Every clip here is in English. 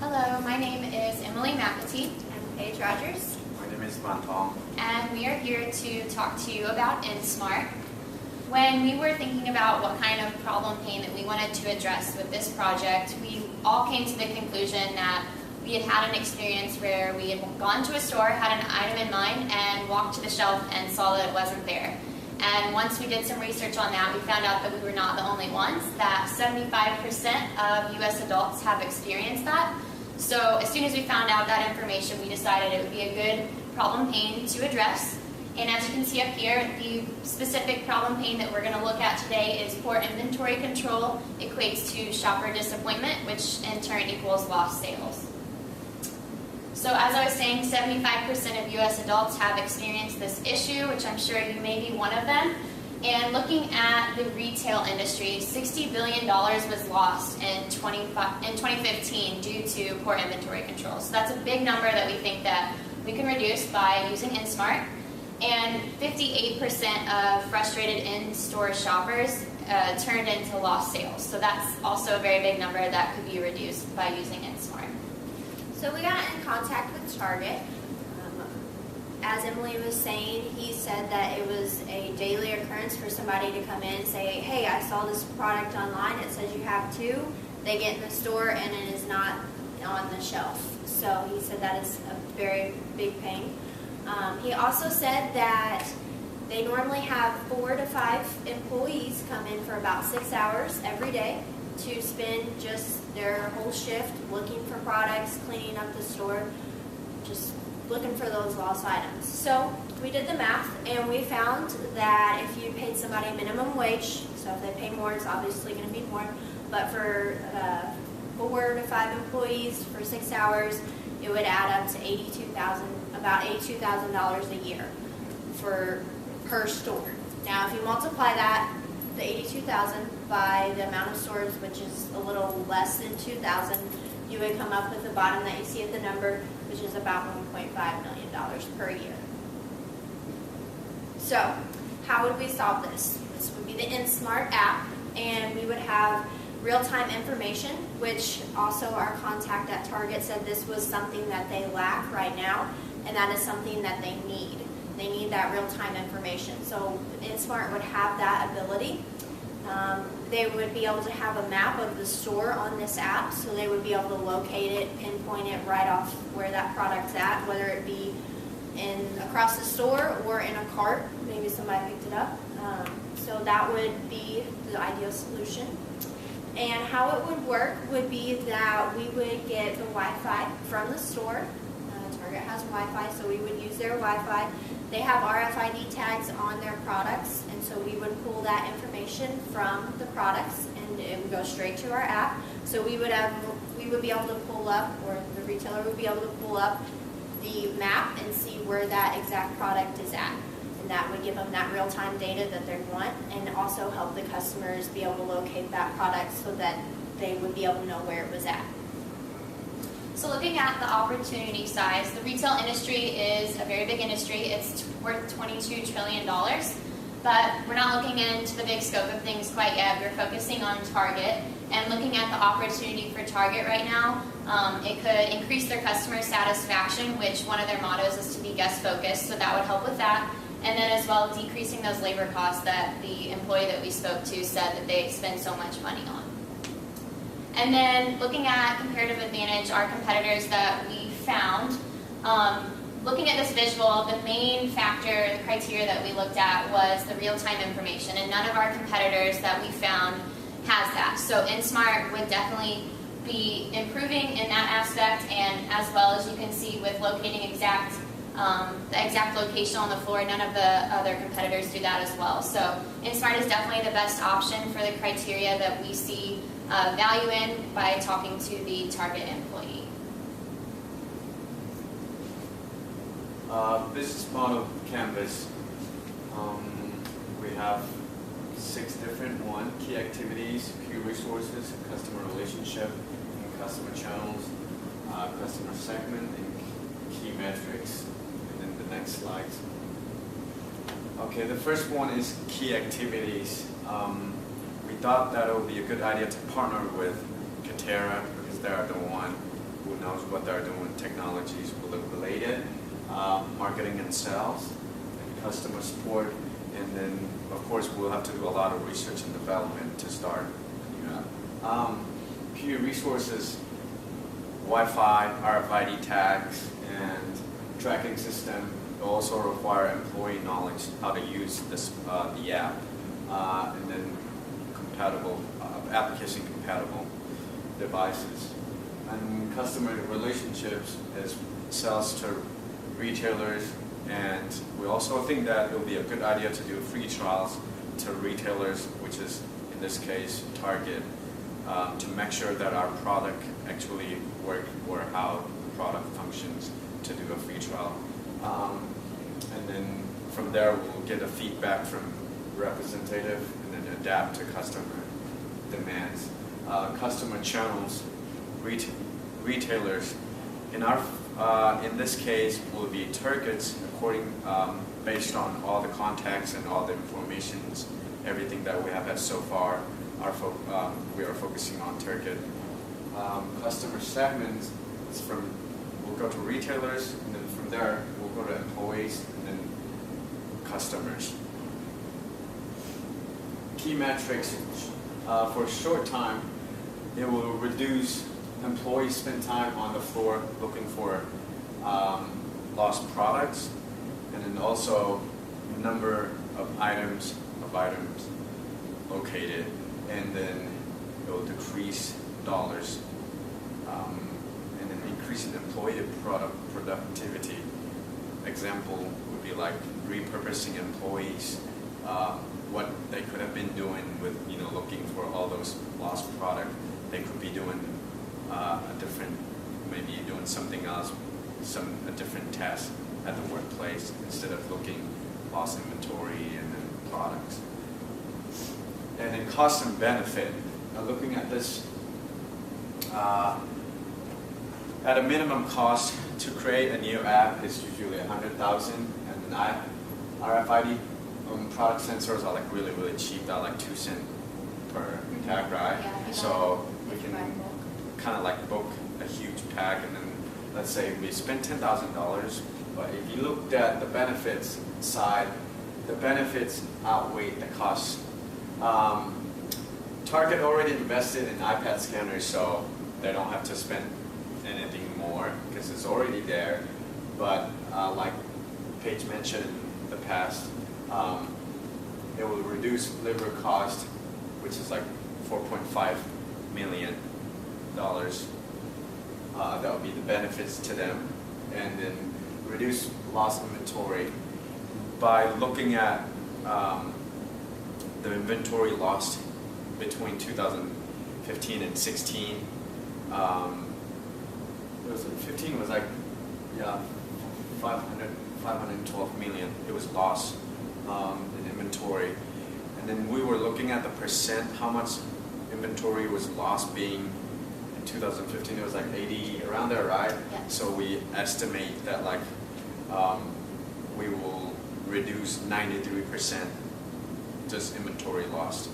Hello, my name is Emily McAtee. I'm Paige Rogers. My name is Van Tong. And we are here to talk to you about InSmart. When we were thinking about what kind of problem pain that we wanted to address with this project, we all came to the conclusion that we had an experience where we had gone to a store, had an item in mind, and walked to the shelf and saw that it wasn't there. And once we did some research on that, we found out that we were not the only ones, that 75% of U.S. adults have experienced that. So as soon as we found out that information, we decided it would be a good problem pain to address. And as you can see up here, the specific problem pain that we're going to look at today is poor inventory control equates to shopper disappointment, which in turn equals lost sales. So as I was saying, 75% of U.S. adults have experienced this issue, which I'm sure you may be one of them. And looking at the retail industry, $60 billion was lost in 2015 due to poor inventory control. So that's a big number that we think that we can reduce by using InSmart. And 58% of frustrated in-store shoppers turned into lost sales. So that's also a very big number that could be reduced by using InSmart. So we got in contact with Target. As Emily was saying, he said that it was a daily occurrence for somebody to come in and say, hey, I saw this product online, it says you have two. They get in the store and it is not on the shelf. So he said that is a very big pain. He also said that they normally have 4 to 5 employees come in for about 6 hours every day to spend just their whole shift looking for products, cleaning up the store, just looking for those lost items. So we did the math and we found that if you paid somebody minimum wage, so if they pay more, it's obviously going to be more, but for 4 to 5 employees for 6 hours, it would add up to about $82,000 a year per store. Now, if you multiply that, the $82,000 by the amount of stores, which is a little less than 2,000, you would come up with the bottom that you see at the number, which is about $1.5 million per year. So, how would we solve this? This would be the InSmart app, and we would have real-time information, which also our contact at Target said this was something that they lack right now, and that is something that they need. They need that real-time information. So InSmart would have that ability. They would be able to have a map of the store on this app, so they would be able to locate it, pinpoint it right off where that product's at, whether it be across the store or in a cart. Maybe somebody picked it up. So that would be the ideal solution. And how it would work would be that we would get the Wi-Fi from the store. Target has Wi-Fi, so we would use their Wi-Fi. They have RFID tags on their products, and so we would pull that information from the products, and it would go straight to our app. So we would be able to pull up, or the retailer would be able to pull up the map and see where that exact product is at. And that would give them that real-time data that they want, and also help the customers be able to locate that product so that they would be able to know where it was at. So looking at the opportunity size, the retail industry is a very big industry. It's worth $22 trillion, but we're not looking into the big scope of things quite yet. We're focusing on Target and looking at the opportunity for Target right now. It could increase their customer satisfaction, which one of their mottos is to be guest focused, so that would help with that. And then as well, decreasing those labor costs that the employee that we spoke to said that they spend so much money on. And then looking at comparative advantage, our competitors that we found, looking at this visual, the main factor, the criteria that we looked at was the real-time information, and none of our competitors that we found has that. So InSmart would definitely be improving in that aspect, and as well as you can see with locating the exact location on the floor, none of the other competitors do that as well. So InSmart is definitely the best option for the criteria that we see value in by talking to the Target employee. Business model canvas. We have 6 different key activities, key resources, customer relationship, and customer channels, customer segment, and key metrics. And then the next slide. Okay, the first one is key activities. We thought that it would be a good idea to partner with Katera because they are the one who knows what they're doing, technologies related, marketing and sales, and customer support, and then of course we'll have to do a lot of research and development to start a new app. Peer resources, Wi-Fi, RFID tags, and tracking system also require employee knowledge how to use this the app, and then compatible application compatible devices. And customer relationships is sales to retailers, and we also think that it will be a good idea to do free trials to retailers, which is in this case Target, to make sure that our product actually works or how the product functions, to do a free trial. And then from there we'll get a feedback from representative and then adapt to customer demands. Customer channels, retailers. In this case will be targets based on all the contacts and all the informations, everything that we have had so far. We are focusing on target. Customer segments is we'll go to retailers, and then from there we'll go to employees and then customers. Key metrics, for a short time, it will reduce employees spend time on the floor looking for lost products, and then also number of items located, and then it will decrease dollars, and then increase in employee productivity. Example would be like repurposing employees, what they could have been doing with looking for all those lost product. They could be doing maybe doing something else, a different task at the workplace instead of looking lost inventory and then products. And then cost and benefit. Looking at this, at a minimum cost to create a new app is usually $100,000, and then RFID product sensors are like really cheap. They're like 2 cents per tag, right? Yeah, so we can kind of like book a huge pack, and then let's say we spend $10,000, but if you looked at the benefits side, the benefits outweigh the costs. Target already invested in iPad scanners, so they don't have to spend anything more because it's already there. But like Paige mentioned in the past, it will reduce labor cost, which is like $4.5 million. That would be the benefits to them, and then reduce lost inventory by looking at the inventory lost between 2015 and 16. 15 was like 512 million. It was lost in inventory, and then we were looking at the percent, how much inventory was lost being. 2015 it was like 80, around there, right? Yeah. So we estimate that like we will reduce 93% just inventory lost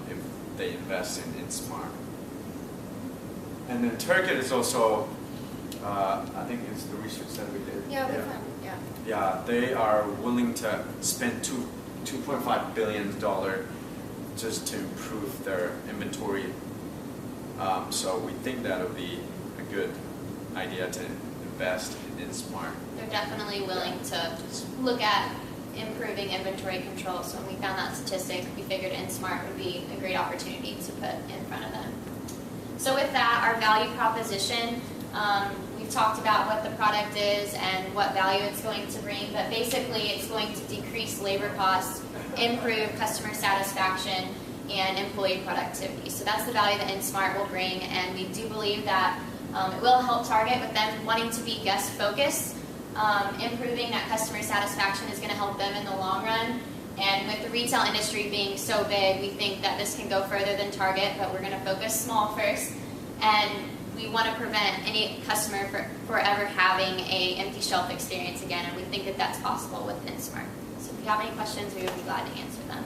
if they invest in Smart. And then Target is also, I think it's the research that we did. Yeah, they are willing to spend $2.5 billion just to improve their inventory. So we think that would be a good idea to invest in Smart. They're definitely willing to look at improving inventory control. So when we found that statistic, we figured InSmart would be a great opportunity to put in front of them. So with that, our value proposition, we've talked about what the product is and what value it's going to bring, but basically it's going to decrease labor costs, improve customer satisfaction, and employee productivity. So that's the value that InSmart will bring, and we do believe that it will help Target with them wanting to be guest focused. Improving that customer satisfaction is going to help them in the long run. And with the retail industry being so big, we think that this can go further than Target, but we're going to focus small first. And we want to prevent any customer for ever having an empty shelf experience again, and we think that that's possible with InSmart. So if you have any questions, we would be glad to answer them.